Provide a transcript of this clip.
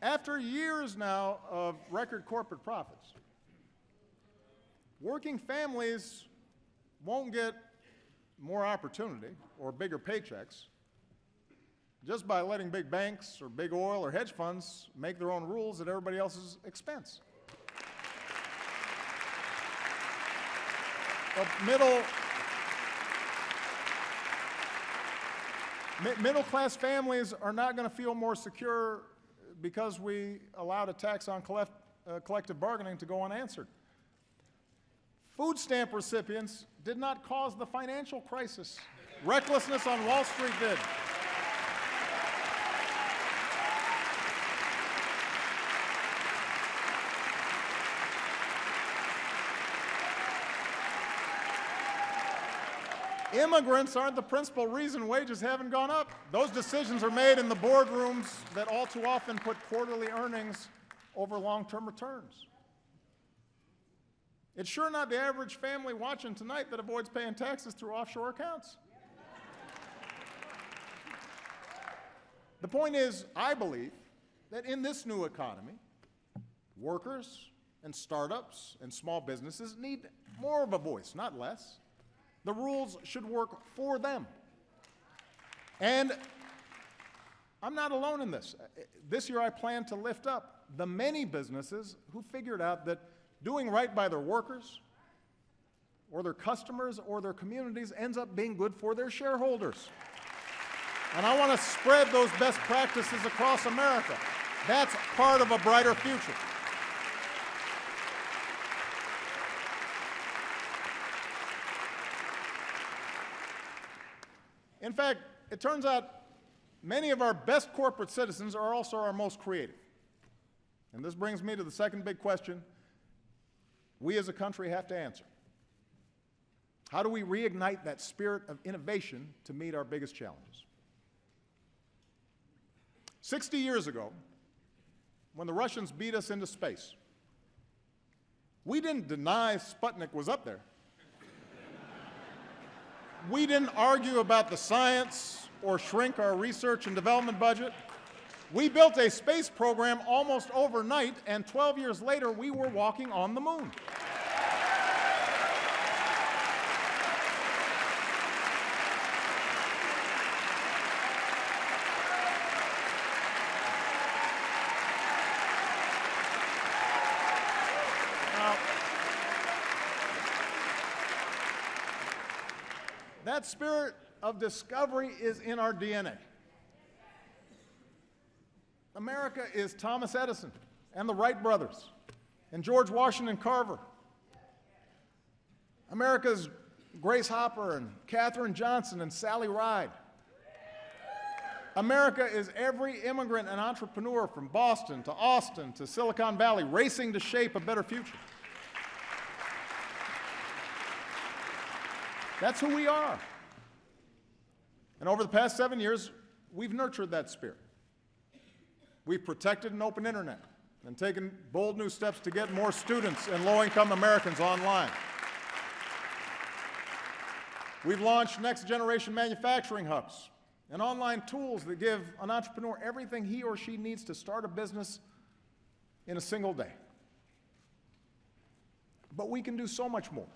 After years now of record corporate profits, working families won't get more opportunity or bigger paychecks just by letting big banks or big oil or hedge funds make their own rules at everybody else's expense. Middle-class families are not going to feel more secure because we allowed a tax on collective bargaining to go unanswered. Food stamp recipients did not cause the financial crisis. Recklessness on Wall Street did. Immigrants aren't the principal reason wages haven't gone up. Those decisions are made in the boardrooms that all too often put quarterly earnings over long-term returns. It's sure not the average family watching tonight that avoids paying taxes through offshore accounts. The point is, I believe that in this new economy, workers and startups and small businesses need more of a voice, not less. The rules should work for them. And I'm not alone in this. This year I plan to lift up the many businesses who figured out that doing right by their workers or their customers or their communities ends up being good for their shareholders. And I want to spread those best practices across America. That's part of a brighter future. In fact, it turns out many of our best corporate citizens are also our most creative. And this brings me to the second big question we as a country have to answer. How do we reignite that spirit of innovation to meet our biggest challenges? 60 years ago, when the Russians beat us into space, we didn't deny Sputnik was up there. We didn't argue about the science or shrink our research and development budget. We built a space program almost overnight, and 12 years later, we were walking on the moon. That spirit of discovery is in our DNA. America is Thomas Edison and the Wright brothers and George Washington Carver. America is Grace Hopper and Katherine Johnson and Sally Ride. America is every immigrant and entrepreneur from Boston to Austin to Silicon Valley racing to shape a better future. That's who we are. And over the past 7 years, we've nurtured that spirit. We've protected an open internet and taken bold new steps to get more students and low-income Americans online. We've launched next-generation manufacturing hubs and online tools that give an entrepreneur everything he or she needs to start a business in a single day. But we can do so much more.